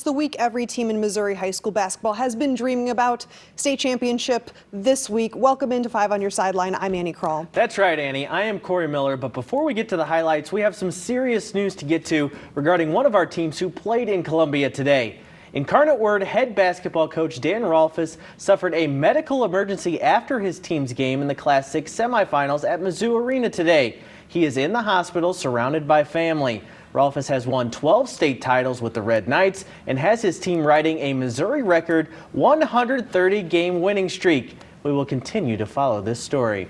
the week every team in Missouri high school basketball has been dreaming about. State championship this week. Welcome into 5 on your sideline. I'm Annie Kroll. That's right, Annie. I am Corey Miller. But before we get to the highlights, we have some serious news to get to regarding one of our teams who played in Columbia today. Incarnate Word head basketball coach Dan Rolfes suffered a medical emergency after his team's game in the Class 6 semifinals at Mizzou Arena today. He is in the hospital surrounded by family. Rolfes has won 12 state titles with the Red Knights and has his team riding a Missouri record 130-game winning streak. We will continue to follow this story.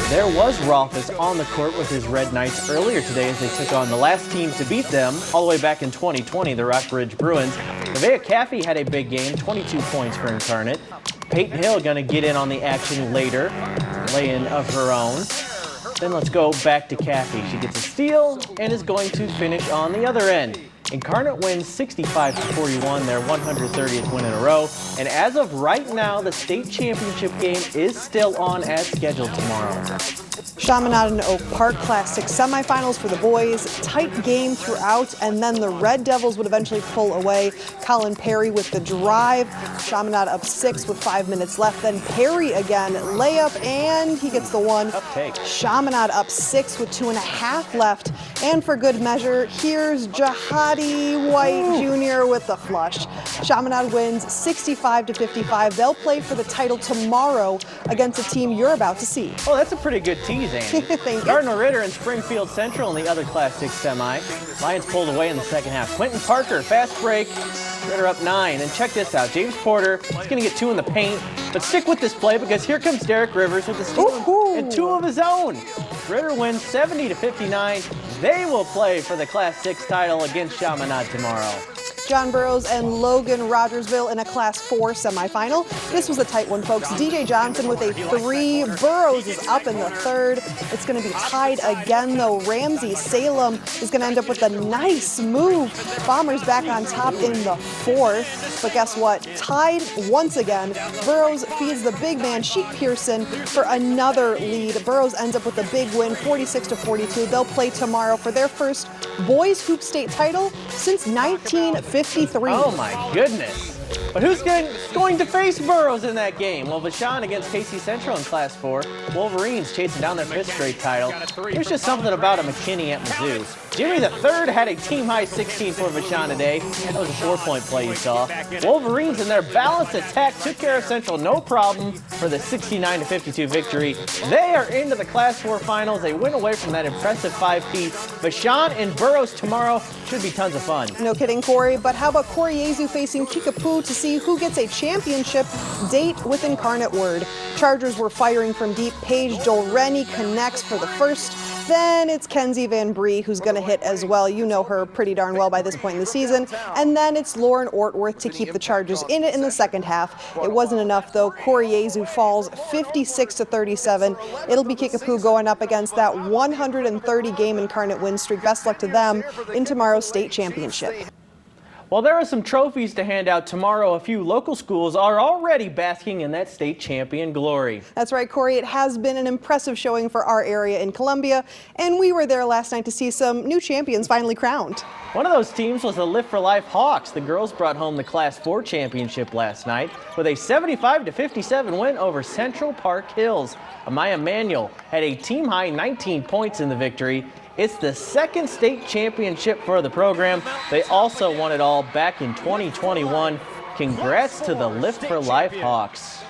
There was Rolfes on the court with his Red Knights earlier today as they took on the last team to beat them all the way back in 2020, the Rockbridge Bruins. Nevaeh Caffey had a big game, 22 points for Incarnate. Peyton Hill going to get in on the action later, lay-in of her own. Then let's go back to Caffey. She gets a steal and is going to finish on the other end. Incarnate wins 65-41, their 130th win in a row. And as of right now, the state championship game is still on as scheduled tomorrow. Chaminade and Oak Park Class 6 semifinals for the boys. Tight game throughout, and then the Red Devils would eventually pull away. Colin Perry with the drive. Chaminade up 6 with 5 minutes left. Then Perry again, layup, and he gets the one. Uptake. Chaminade up 6 with 2.5 left. And for good measure, here's Jahadi White Jr. with the flush. Chaminade wins 65-55. They'll play for the title tomorrow against a team you're about to see. Oh, that's a pretty good tease, Andy. Thank you. Gardner Ritter and Springfield Central in the other Class 6 semi. Lions pulled away in the second half. Quentin Parker, fast break. Ritter up 9. And check this out. James Porter is going to get 2 in the paint. But stick with this play because here comes Derek Rivers with the steal and 2 of his own. Ritter wins 70-59. They will play for the Class 6 title against Chaminade tomorrow. John Burroughs and Logan Rogersville in a Class 4 semifinal. This was a tight one, folks. DJ Johnson with a 3. Burroughs is up in the 3rd. It's going to be tied again, though. Ramsey Salem is going to end up with a nice move. Bombers back on top in the 4th. But guess what? Tied once again. Burroughs feeds the big man, Sheik Pearson, for another lead. Burroughs ends up with a big win, 46-42. They'll play tomorrow for their first boys hoop state title since 1953. Oh my goodness. But who's going to face Burroughs in that game? Well, Vashon against KC Central in Class 4. Wolverines chasing down their 5th straight title. There's just something about a McKinney at Mizzou. Jimmy the Third had a team-high 16 for Vashon today. That was a 4-point play you saw. Wolverines in their balanced attack took care of Central no problem for the 69-52 victory. They are into the Class 4 finals. They went away from that impressive 5-peat. Vashon and Burroughs tomorrow should be tons of fun. No kidding, Corey. But how about Koryezu facing Kickapoo to see who gets a championship date with Incarnate Word? Chargers were firing from deep. Paige Dolreni connects for the first. Then it's Kenzie Van Bree who's going to hit as well. You know her pretty darn well by this point in the season. And then it's Lauren Ortworth to keep the Chargers in it in the second half. It wasn't enough, though. Koryezu falls 56-37. It'll be Kickapoo going up against that 130-game Incarnate win streak. Best luck to them in tomorrow's state championship. While there are some trophies to hand out tomorrow, a few local schools are already basking in that state champion glory. That's right, Corey. It has been an impressive showing for our area in Columbia, and we were there last night to see some new champions finally crowned. One of those teams was the Lift for Life Hawks. The girls brought home the Class 4 championship last night with a 75-57 win over Central Park Hills. Amaya Manuel had a team-high 19 points in the victory. It's the 2nd state championship for the program. They also won it all back in 2021. Congrats to the Lift for Life Hawks.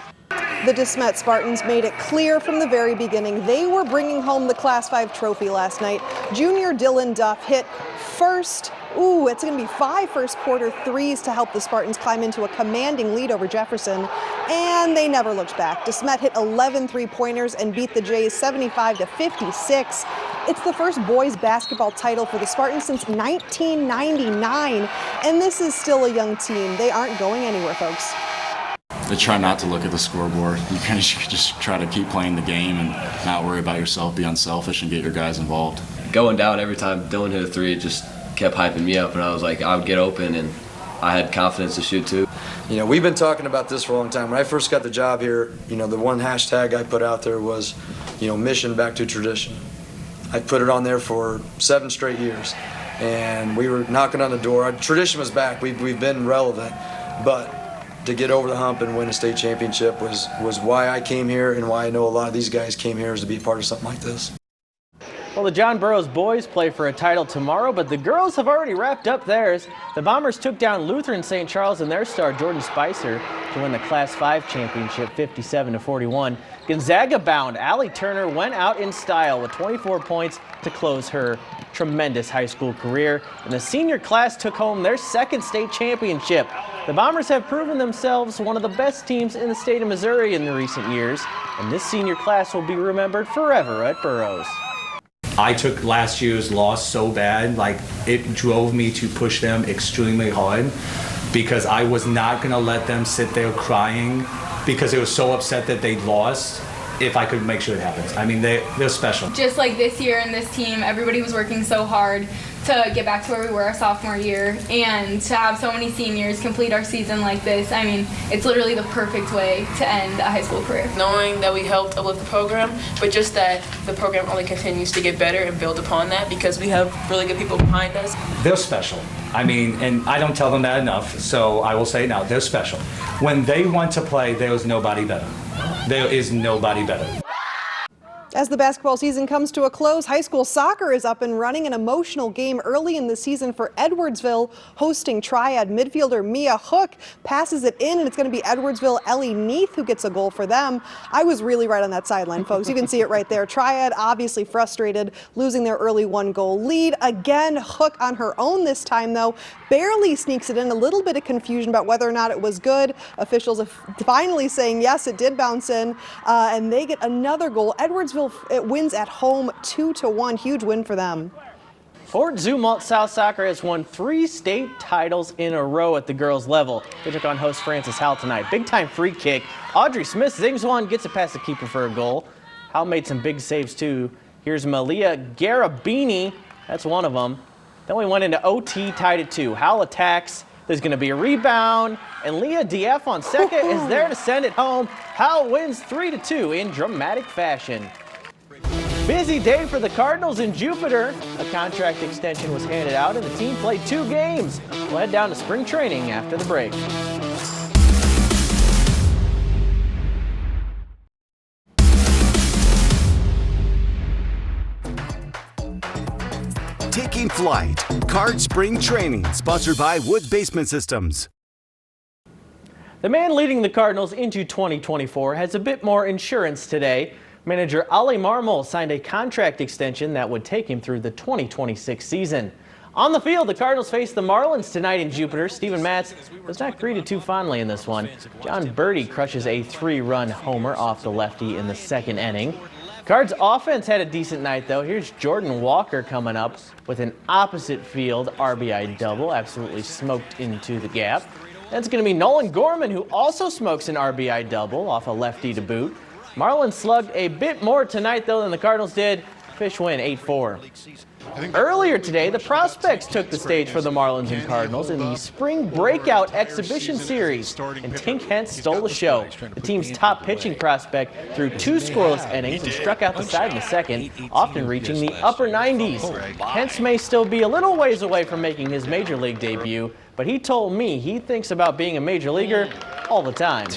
The DeSmet Spartans made it clear from the very beginning they were bringing home the Class 5 trophy last night. Junior Dylan Duff hit first. It's going to be 5 first-quarter threes to help the Spartans climb into a commanding lead over Jefferson, and they never looked back. DeSmet hit 11 three-pointers and beat the Jays 75-56. It's the first boys basketball title for the Spartans since 1999, and this is still a young team. They aren't going anywhere, folks. I try not to look at the scoreboard. You kind of just try to keep playing the game and not worry about yourself, be unselfish, and get your guys involved. Going down every time Dylan hit a three, it just kept hyping me up, and I was like, I would get open, and I had confidence to shoot too. You know, we've been talking about this for a long time. When I first got the job here, you know, the one hashtag I put out there was, you know, mission back to tradition. I put it on there for 7 straight years. and we were knocking on the door. Our tradition was back. We've been relevant, but to get over the hump and win a state championship was why I came here, and why I know a lot of these guys came here is to be part of something like this. Well, the John Burroughs boys play for a title tomorrow, but the girls have already wrapped up theirs. The Bombers took down Lutheran St. Charles and their star Jordan Spicer to win the Class 5 championship 57-41. Gonzaga-bound Allie Turner went out in style with 24 points to close her tremendous high school career, and the senior class took home their second state championship. The Bombers have proven themselves one of the best teams in the state of Missouri in the recent years, and this senior class will be remembered forever at Burroughs. I took last year's loss so bad, like it drove me to push them extremely hard, because I was not going to let them sit there crying because they were so upset that they lost if I could make sure it happens. I mean, they're special. Just like this year and this team, everybody was working so hard to get back to where we were our sophomore year, and to have so many seniors complete our season like this, I mean, it's literally the perfect way to end a high school career. Knowing that we helped uplift the program, but just that the program only continues to get better and build upon that because we have really good people behind us. They're special. I mean, and I don't tell them that enough, so I will say it now, they're special. When they want to play, there is nobody better. There is nobody better. As the basketball season comes to a close, high school soccer is up and running. An emotional game early in the season for Edwardsville, hosting Triad. Midfielder Mia Hook passes it in, and it's going to be Edwardsville Ellie Neath who gets a goal for them. I was really right on that sideline, folks. You can see it right there. Triad obviously frustrated, losing their early 1-goal lead. Again, Hook on her own this time, though, barely sneaks it in. A little bit of confusion about whether or not it was good. Officials are finally saying, yes, it did bounce in, and they get another goal. Edwardsville, it wins at home 2-1. Huge win for them. Fort Zumwalt South Soccer has won 3 state titles in a row at the girls level. They took on host Francis Howell tonight. Big time free kick. Audrey Smith zings one, gets it past the keeper for a goal. Howell made some big saves too. Here's Malia Garabini. That's one of them. Then we went into OT, tied at 2. Howell attacks. There's going to be a rebound, and Leah Dief on second is there to send it home. Howell wins 3-2 in dramatic fashion. Busy day for the Cardinals in Jupiter. A contract extension was handed out, and the team played 2 games. We'll head down to spring training after the break. Taking flight. Card Spring Training, sponsored by Woods Basement Systems. The man leading the Cardinals into 2024 has a bit more insurance today. Manager Ali Marmol signed a contract extension that would take him through the 2026 season. On the field, the Cardinals face the Marlins tonight in Jupiter. Steven Matz was not greeted too fondly in this one. John Birdie crushes a 3-run homer off the lefty in the second inning. Cards offense had a decent night, though. Here's Jordan Walker coming up with an opposite field RBI double, absolutely smoked into the gap. That's going to be Nolan Gorman, who also smokes an RBI double off a lefty to boot. Marlins slugged a bit more tonight, though, than the Cardinals did. Fish win 8-4. Earlier today, the Prospects took the stage for the Marlins and Cardinals in the Spring Breakout Exhibition Series, and Tink Hence stole the show. The team's top pitching prospect threw 2 scoreless innings and struck out the side in the second, often reaching the upper 90s. Hence may still be a little ways away from making his major league debut, but he told me he thinks about being a major leaguer all the time.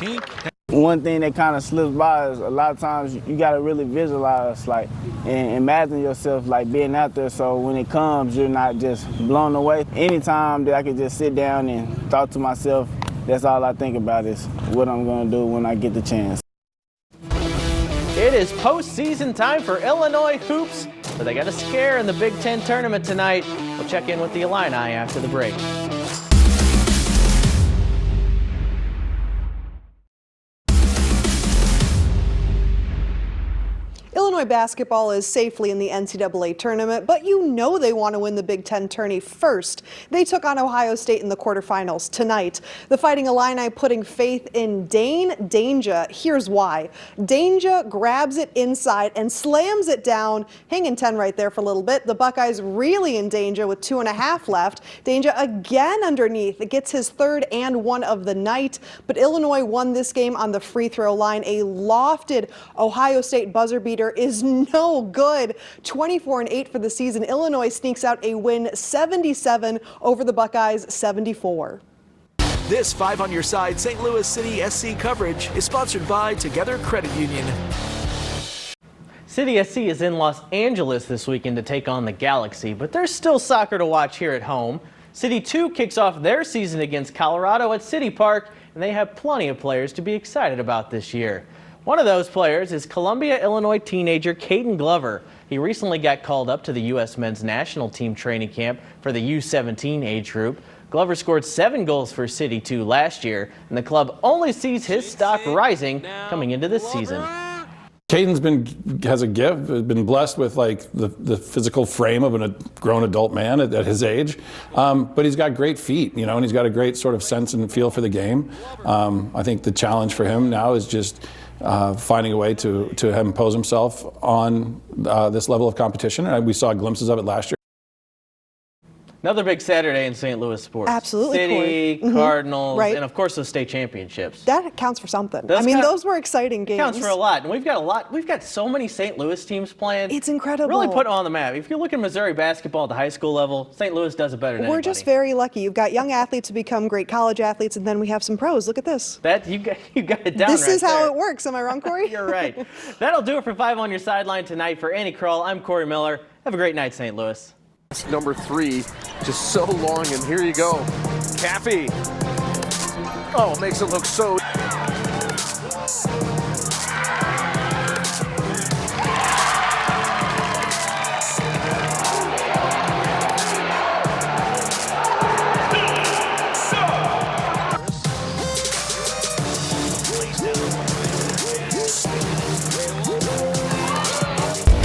One thing that kind of slips by is a lot of times you got to really visualize, like, and imagine yourself like being out there, so when it comes, you're not just blown away. Anytime that I can just sit down and talk to myself, that's all I think about is what I'm going to do when I get the chance. It is postseason time for Illinois hoops, but they got a scare in the Big Ten tournament tonight. We'll check in with the Illini after the break. Illinois basketball is safely in the NCAA tournament, but you know they want to win the Big Ten tourney first. They took on Ohio State in the quarterfinals tonight. The Fighting Illini putting faith in Dane Danger. Here's why. Danger grabs it inside and slams it down. Hanging 10 right there for a little bit. The Buckeyes really in danger with 2.5 left. Danger again underneath. It gets his 3rd and 1 of the night, but Illinois won this game on the free throw line. A lofted Ohio State buzzer beater is is no good. 24-8 for the season. Illinois sneaks out a win 77 over the Buckeyes 74. This 5 on Your Side St. Louis City SC coverage is sponsored by Together Credit Union. City SC is in Los Angeles this weekend to take on the Galaxy, but there's still soccer to watch here at home. City 2 kicks off their season against Colorado at City Park, and they have plenty of players to be excited about this year. One of those players is Columbia, Illinois teenager Caden Glover. He recently got called up to the U.S. men's national team training camp for the U17 age group. Glover scored 7 goals for City 2 last year, and the club only sees his stock rising coming into this season. Caden's has a gift, been blessed with like the physical frame of a grown adult man at his age, but he's got great feet, and he's got a great sort of sense and feel for the game. I think the challenge for him now is just finding a way to impose himself on this level of competition. And we saw glimpses of it last year. Another big Saturday in St. Louis sports. Absolutely. City, Cardinals, Right. and of course the state championships. That counts for something. Those were exciting games. Counts for a lot. And we've got so many St. Louis teams playing. It's incredible. Really put on the map. If you look at Missouri basketball at the high school level, St. Louis does it better than We're anybody. just very lucky. You've got young athletes who become great college athletes, and then we have some pros. Look at this. You got it down. This is right how there. it works. Am I wrong, Corey? You're right. That'll do it for 5 on Your Sideline tonight. For Annie Kroll, I'm Corey Miller. Have a great night, St. Louis. Number 3, just so long, and here you go. Caffey. Oh, makes it look so